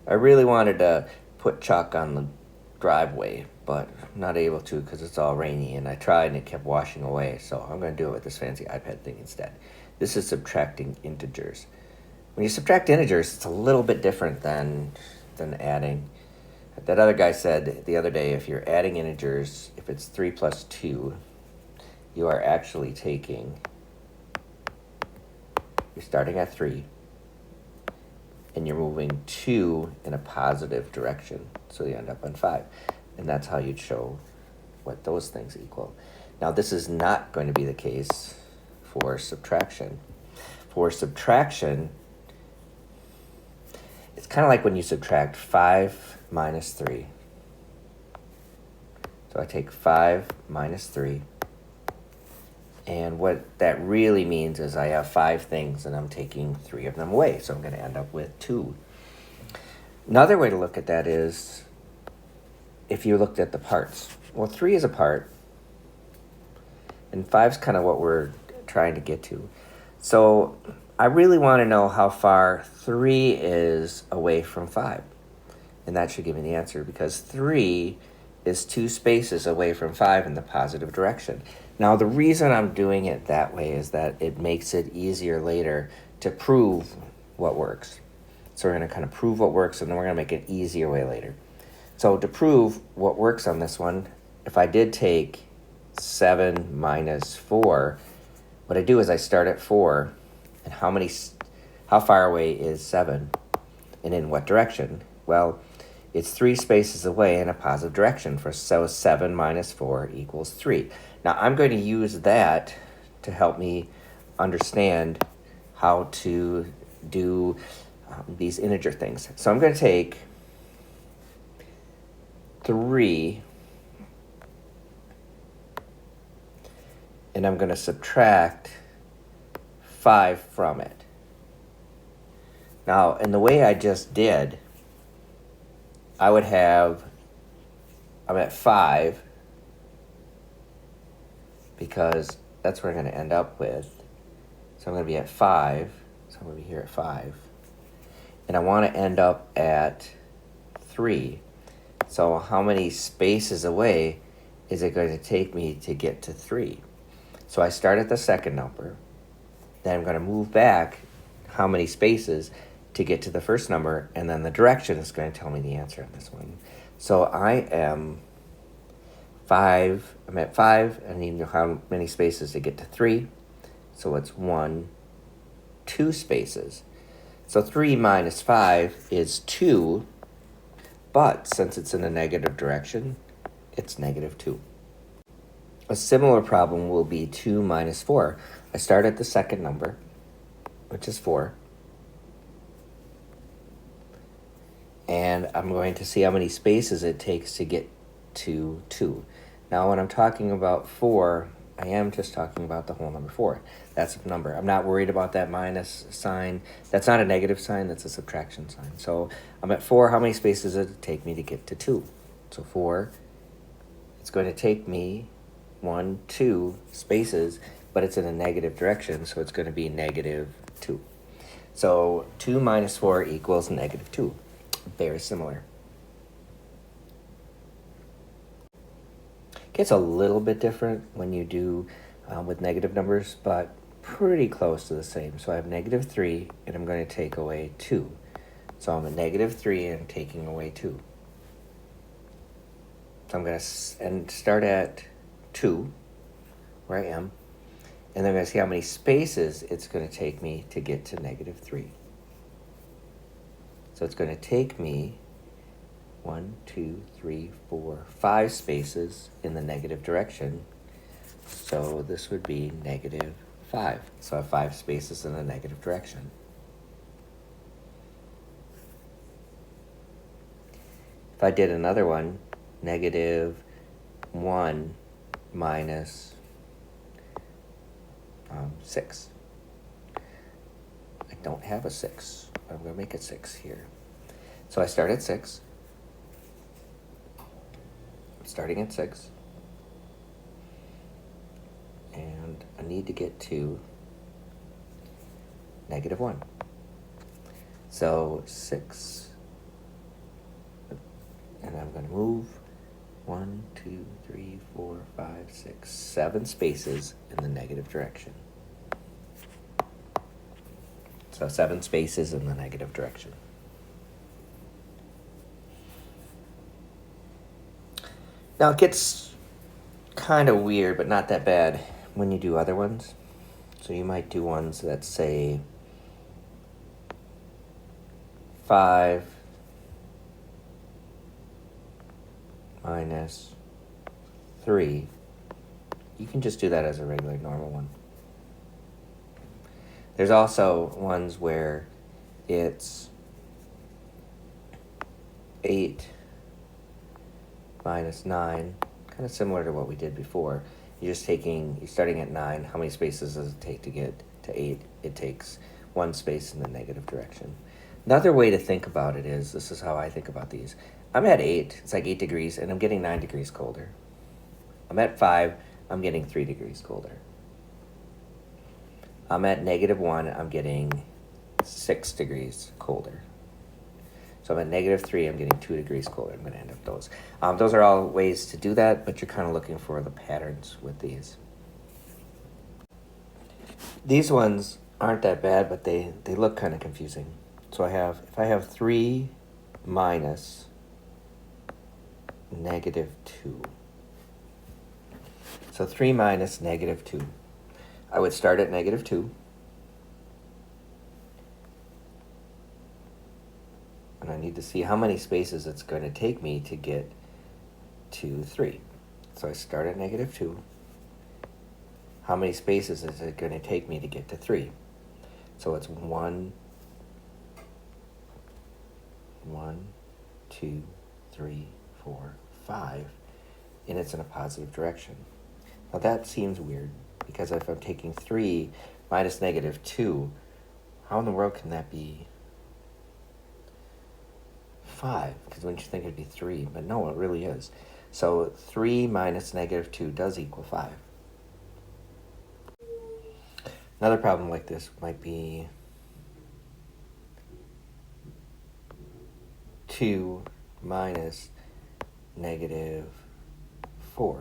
I really wanted to put chalk on the driveway, but I'm not able to because it's all rainy, and I tried and it kept washing away, so I'm going to do it with this fancy iPad thing instead. This is subtracting integers. When you subtract integers, it's a little bit different than adding. That other guy said the other day, if you're adding integers, if it's 3 plus 2, you are actually you're starting at 3, and you're moving 2 in a positive direction, so you end up on 5. And that's how you'd show what those things equal. Now, this is not going to be the case for subtraction. For subtraction, it's kind of like when you subtract 5 minus 3. So I take 5 minus 3. And what that really means is I have 5 things and I'm taking 3 of them away. So I'm going to end up with 2. Another way to look at that is if you looked at the parts. Well, 3 is a part, and 5 is kind of what we're trying to get to. So I really want to know how far 3 is away from 5. And that should give me the answer, because 3 is 2 spaces away from 5 in the positive direction. Now, the reason I'm doing it that way is that it makes it easier later to prove what works. So we're going to kind of prove what works, and then we're going to make it easier way later. So to prove what works on this one, if I did take 7 minus 4, what I do is I start at 4, and how far away is 7, and in what direction? Well, it's 3 spaces away in a positive direction. So 7 minus 4 equals 3. Now, I'm going to use that to help me understand how to do these integer things. So I'm going to take 3, and I'm going to subtract 5 from it. Now, in the way I just did, I'm at 5, because that's where I'm going to end up with. So I'm going to be at 5, so I'm going to be here at 5. And I want to end up at 3. So how many spaces away is it going to take me to get to 3? So I start at the second number, then I'm going to move back how many spaces to get to the first number, and then the direction is going to tell me the answer on this one. So I'm at 5, I need to know how many spaces to get to 3. So it's 1, 2 spaces. So 3 minus 5 is 2, but since it's in a negative direction, it's negative 2. A similar problem will be 2 minus 4. I start at the second number, which is 4. And I'm going to see how many spaces it takes to get to 2. Now, when I'm talking about 4, I am just talking about the whole number 4. That's a number. I'm not worried about that minus sign. That's not a negative sign. That's a subtraction sign. So I'm at 4. How many spaces does it take me to get to 2? So 4, it's going to take me 1, 2 spaces, but it's in a negative direction, so it's going to be negative 2. So 2 minus 4 equals negative 2. Very similar. Gets a little bit different when you do with negative numbers, but pretty close to the same. So I have negative 3, and I'm going to take away 2. So I'm at negative 3 and taking away 2. So I'm going to start at 2, where I am, and then I'm going to see how many spaces it's going to take me to get to negative 3. So it's going to take me 1, 2, 3, 4, 5 spaces in the negative direction. So this would be negative 5. So I have 5 spaces in the negative direction. If I did another one, negative 1 minus 6. I don't have a 6. I'm going to make it 6 here. So I start at 6. Starting at 6. And I need to get to negative 1. So 6 going to move 1, 2, 3, 4, 5, 6, 7 spaces in the negative direction. So 7 spaces in the negative direction. Now it gets kind of weird, but not that bad when you do other ones. So you might do ones that say 5 minus 3. You can just do that as a regular normal one. There's also ones where it's 8 minus 9, kind of similar to what we did before. You're starting at 9. How many spaces does it take to get to 8? It takes 1 space in the negative direction. Another way to think about it is, this is how I think about these. I'm at 8, it's like 8 degrees, and I'm getting 9 degrees colder. I'm at 5, I'm getting 3 degrees colder. I'm at -1, I'm getting 6 degrees colder. So I'm at -3, I'm getting 2 degrees colder. I'm going to end up those. Those are all ways to do that, but you're kind of looking for the patterns with these. These ones aren't that bad, but they look kind of confusing. So if I have 3 minus -2. So 3 minus -2. I would start at -2. And I need to see how many spaces it's going to take me to get to 3. So I start at -2. How many spaces is it going to take me to get to 3? So it's 1, 2, 3, 4, 5, and it's in a positive direction. Now that seems weird, because if I'm taking 3 minus -2, how in the world can that be 5? Because wouldn't you think it'd be 3? But no, it really is. So 3 minus -2 does equal 5. Another problem like this might be 2 minus -4.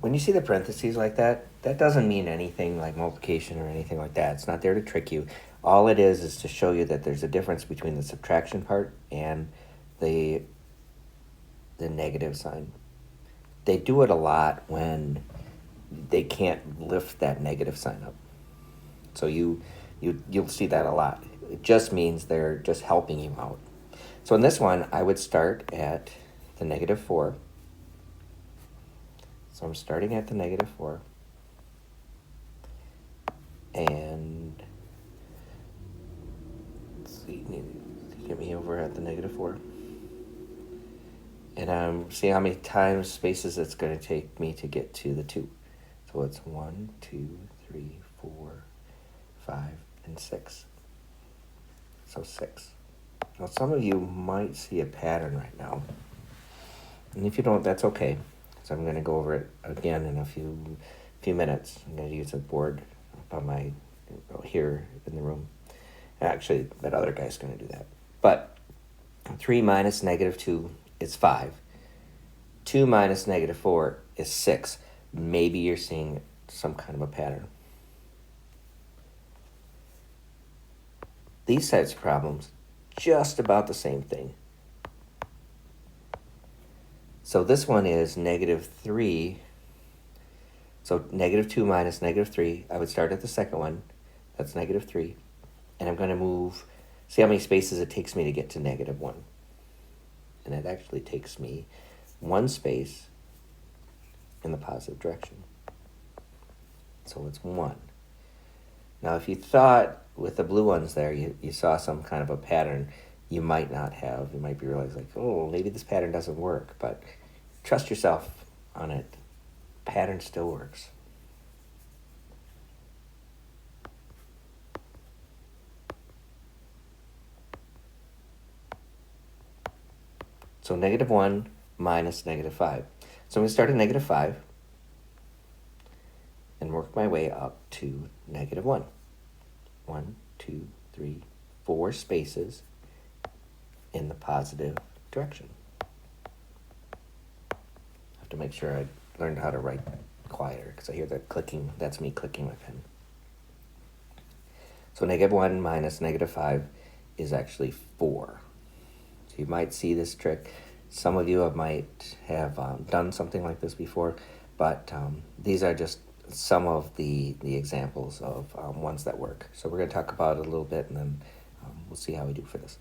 When you see the parentheses like that, that doesn't mean anything like multiplication or anything like that. It's not there to trick you. All it is to show you that there's a difference between the subtraction part and the negative sign. They do it a lot when they can't lift that negative sign up. So you'll see that a lot. It just means they're just helping you out. So in this one, I would start at the -4. So I'm starting at the -4. And let's see, get me over at the -4. And I'm seeing how many times spaces it's going to take me to get to the 2. So it's 1, 2, 3, 4, 5, and 6. So 6. Now some of you might see a pattern right now. And if you don't, that's okay. So I'm going to go over it again in a few minutes. I'm going to use a board up on here in the room. Actually, that other guy's going to do that. But 3 minus -2 is 5. 2 minus -4 is 6. Maybe you're seeing some kind of a pattern. These types of problems, just about the same thing. So this one is -3. So -2 minus -3. I would start at the second one. That's -3. And I'm going to move, see how many spaces it takes me to get to -1. And it actually takes me 1 space in the positive direction. So it's 1. Now if you thought with the blue ones there, you saw some kind of a pattern, you might not have. You might be realizing, like, oh, maybe this pattern doesn't work. But trust yourself on it. Pattern still works. So -1 minus -5. So I'm going to start at -5 and work my way up to -1. 1, 2, 3, 4 spaces in the positive direction. have to make sure I learned how to write quieter because I hear that clicking. That's me clicking my pen. So -1 minus -5 is actually 4. So you might see this trick. Some of you might have done something like this before, but these are just some of the examples of ones that work. So we're going to talk about it a little bit, and then we'll see how we do for this.